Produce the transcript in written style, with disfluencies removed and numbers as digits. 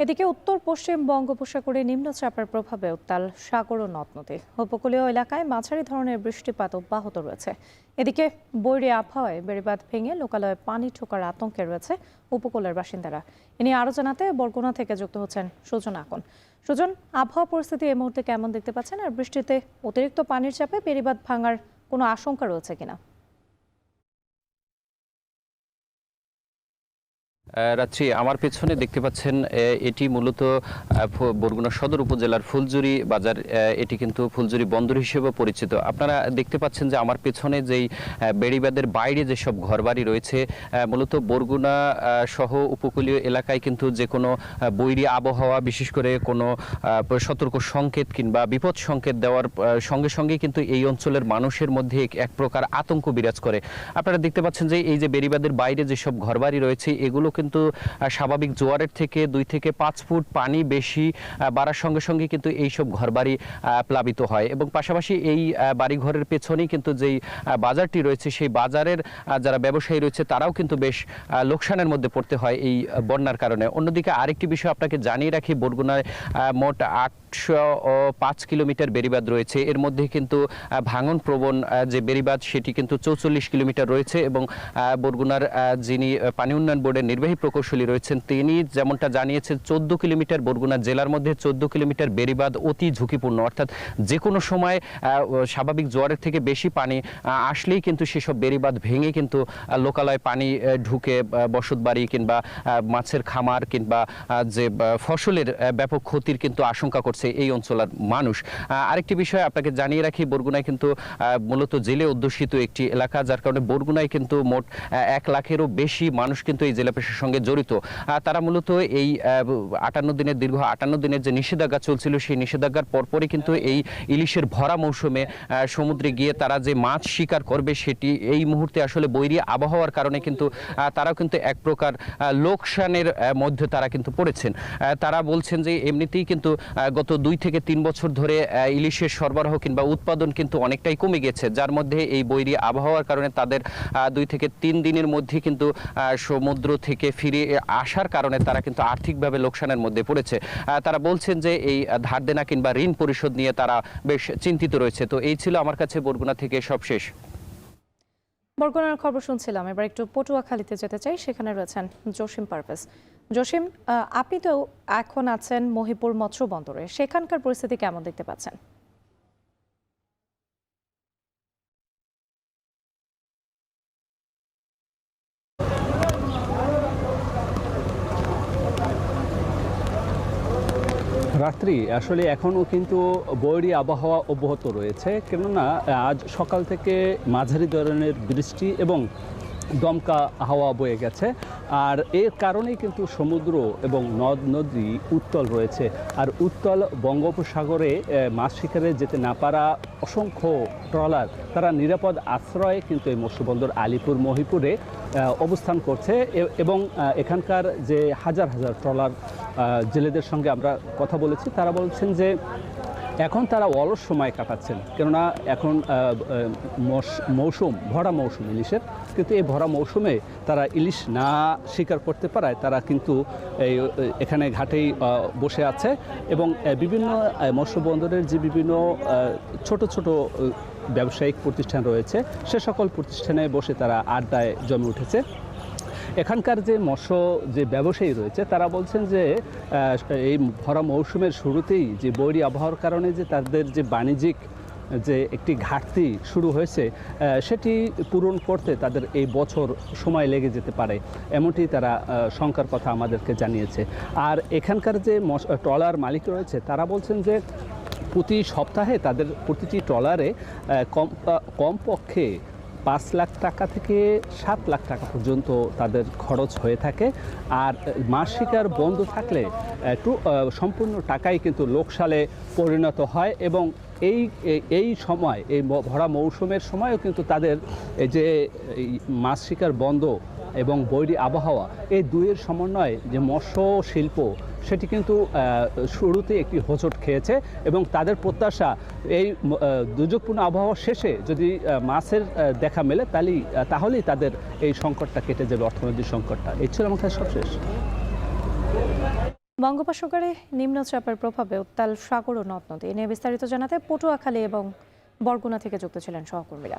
এদিকে উত্তর পশ্চিম বঙ্গোপসাগরে নিম্নচাপের প্রভাবে উত্তাল সাগর ও নদ নদী। উপকূলীয় এলাকায় মাঝারি ধরনের বৃষ্টিপাত অব্যাহত রয়েছে। এদিকে বৈরী আবহাওয়ায় বেড়িবাঁধ ভেঙে লোকালয়ে পানি ঢোকার আতঙ্কে রয়েছে উপকূলের বাসিন্দারা। এ নিয়ে আরো জানাতে বরগুনা থেকে যুক্ত হচ্ছেন সুজন আকন। সুজন, আবহাওয়া পরিস্থিতি এই মুহূর্তে কেমন দেখতে পাচ্ছেন, আর বৃষ্টিতে অতিরিক্ত পানির চাপে বেড়িবাঁধ ভাঙার কোনো আশঙ্কা রয়েছে কিনা? রাত্রি আমার পেছনে দেখতে পাচ্ছেন এটি মূলত বরগুনা সদর উপজেলার ফুলজুরি বাজার। এটি কিন্তু ফুলজুরি বন্দর হিসেবে পরিচিত। আপনারা দেখতে পাচ্ছেন যে আমার পেছনে যেই বেড়িবাঁধের বাইরে যেসব ঘরবাড়ি রয়েছে, মূলত বরগুনা সহ উপকূলীয় এলাকায় কিন্তু যে কোনো বৈরী আবহাওয়া, বিশেষ করে কোনো সতর্ক সংকেত কিংবা বিপদ সংকেত দেওয়ার সঙ্গে সঙ্গে কিন্তু এই অঞ্চলের মানুষের মধ্যে এক প্রকার আতঙ্ক বিরাজ করে। আপনারা দেখতে পাচ্ছেন যে এই যে বেড়িবাঁধের বাইরে যেসব ঘরবাড়ি রয়েছে, এগুলো কিন্তু স্বাভাবিক জোয়ারের থেকে 2 থেকে 5 ফুট পানি বেশি বাড়ার সঙ্গে সঙ্গে কিন্তু এইসব ঘরবাড়ি প্লাবিত হয়। এবং পাশাপাশি এই বাড়িঘরের পেছনেই কিন্তু যেই বাজারটি রয়েছে, সেই বাজারের যারা ব্যবসায়ী রয়েছে তারাও কিন্তু বেশ লোকসানের মধ্যে পড়তে হয় এই বন্যার কারণে। অন্যদিকে আরেকটি বিষয় আপনাকে জানিয়ে রাখি, বরগুনায় মোট 805 কিলোমিটার বেড়িবাঁধ রয়েছে। এর মধ্যে কিন্তু ভাঙন প্রবণ যে বেড়িবাঁধ, সেটি কিন্তু 44 কিলোমিটার রয়েছে। এবং বরগুনার যিনি পানি উন্নয়ন বোর্ডের নির্বাহী প্রকৌশলী রয়েছেন, তিনি যেমনটা জানিয়েছেন, 14 কিলোমিটার বরগুনা জেলার মধ্যে 14 কিলোমিটার বেড়িবাঁধ অতি ঝুঁকিপূর্ণ। অর্থাৎ যে কোনো সময় স্বাভাবিক জোয়ারের থেকে বেশি পানি আসলেই কিন্তু সেসব বেড়িবাঁধ ভেঙে কিন্তু লোকালয়ে পানি ঢুকে বসতবাড়ি কিংবা মাছের খামার কিংবা যে ফসলের ব্যাপক ক্ষতির কিন্তু আশঙ্কা করছে এই অঞ্চলের মানুষ। আরেকটি বিষয় আপনাকে জানিয়ে রাখি, বরগুনায় কিন্তু মূলত জেলে অধ্যুষিত একটি এলাকা, যার কারণে বরগুনায় কিন্তু মোট 1 লাখেরও বেশি মানুষ কিন্তু এই জেলা পেশার সঙ্গে জড়িত। তারা মূলত এই 58 দিনের দীর্ঘ 58 দিনের যে নিষেধাজ্ঞা চলছিল, সেই নিষেধাজ্ঞার পরপরই কিন্তু এই ইলিশের ভরা মৌসুমে সমুদ্রে গিয়ে তারা যে মাছ শিকার করবে, সেটি এই মুহূর্তে আসলে বৈরী আবহাওয়ার কারণে কিন্তু তারাও কিন্তু এক প্রকার লোকসানের মধ্যে তারা কিন্তু পড়েছেন। তারা বলছেন যে এমনিতেই কিন্তু গত 2 থেকে 3 বছর ধরে ইলিশের সরবরাহ কিংবা উৎপাদন কিন্তু অনেকটাই কমে গেছে, যার মধ্যে এই বৈরী আবহাওয়ার কারণে তাদের 2 থেকে 3 দিনের মধ্যে কিন্তু সমুদ্র থেকে ফিরে আসার কারণে তারা কিন্তু আর্থিকভাবে লোকসানের মধ্যে পড়েছে। তারা বলছেন যে এই ধার দেনা কিংবা ঋণ পরিশোধ নিয়ে তারা বেশ চিন্তিত রয়েছে। তো এই ছিল আমার কাছে বরগুনা থেকে সবশেষ। বরগুনার খবর শুনছিলাম, এবার একটু পটুয়াখালীতে যেতে চাই। সেখানে রয়েছেন জসিম পারভেজ। জসিম, আপনি তো এখন আছেন মহিপুর মৎস্য বন্দরে, সেখানকার পরিস্থিতি কেমন দেখতে পাচ্ছেন? রাত্রি আসলে এখনও কিন্তু বৈরী আবহাওয়া অব্যাহত রয়েছে, কেননা আজ সকাল থেকে মাঝারি ধরনের বৃষ্টি এবং দমকা হাওয়া বয়ে গেছে। আর এর কারণেই কিন্তু সমুদ্র এবং নদ নদী উত্তাল রয়েছে। আর উত্তাল বঙ্গোপসাগরে মাছ শিকারে যেতে না পারা অসংখ্য ট্রলার তারা নিরাপদ আশ্রয়ে কিন্তু এই মৎস্যবন্দর আলিপুর মহিপুরে অবস্থান করছে। এবং এখানকার যে হাজার হাজার ট্রলার জেলেদের সঙ্গে আমরা কথা বলেছি, তারা বলছেন যে এখন তারা অলস সময় কাটাচ্ছেন, কেননা এখন ভরা মৌসুম ইলিশের। কিন্তু এই ভরা মৌসুমে তারা ইলিশ না শিকার করতে পারায় তারা কিন্তু এখানে ঘাটেই বসে আছে। এবং বিভিন্ন মৎস্যবন্দরের যে বিভিন্ন ছোট ছোট ব্যবসায়িক প্রতিষ্ঠান রয়েছে, সে সকল প্রতিষ্ঠানে বসে তারা আড্ডায় জমে উঠেছে। এখানকার যে ব্যবসায়ী রয়েছে, তারা বলছেন যে এই ভরা মৌসুমের শুরুতেই যে বৈরী আবহাওয়ার কারণে যে তাদের যে বাণিজ্যিক যে একটি ঘাটতি শুরু হয়েছে, সেটি পূরণ করতে তাদের এই বছর সময় লেগে যেতে পারে, এমনটি তারা শঙ্কার কথা আমাদেরকে জানিয়েছে। আর এখানকার যে ট্রলার মালিক রয়েছে, তারা বলছেন যে প্রতি সপ্তাহে তাদের প্রতিটি ট্রলারে কমপক্ষে 5 লাখ টাকা থেকে 7 লাখ টাকা পর্যন্ত তাদের খরচ হয়ে থাকে। আর মাছ শিকার বন্ধ থাকলে সম্পূর্ণ টাকাই কিন্তু লোকসানে পরিণত হয়। এবং এই সময়, এই ভরা মৌসুমের সময়ও কিন্তু তাদের এই যে মাছ শিকার বন্ধ এবং বৈরী আবহাওয়া, এই দুইয়ের সমন্বয়ে যে মৎস্য শিল্প, সেটি কিন্তু শুরুতে একটি হোঁচট খেয়েছে। এবং তাদের প্রত্যাশা এই দুর্যোগপূর্ণ আবহাওয়া শেষে যদি মাছের দেখা মেলে, তাহলেই তাদের এই সংকটটা কেটে যাবে, অর্থনৈতিক সংকটটা। এই ছিল আমার কাছে সবশেষ। বঙ্গোপসাগরে নিম্নচাপের প্রভাবে উত্তাল সাগর ও নদ নদী। এ নিয়ে বিস্তারিত জানাতে পটুয়াখালী এবং বরগুনা থেকে যুক্ত ছিলেন সহকর্মীরা।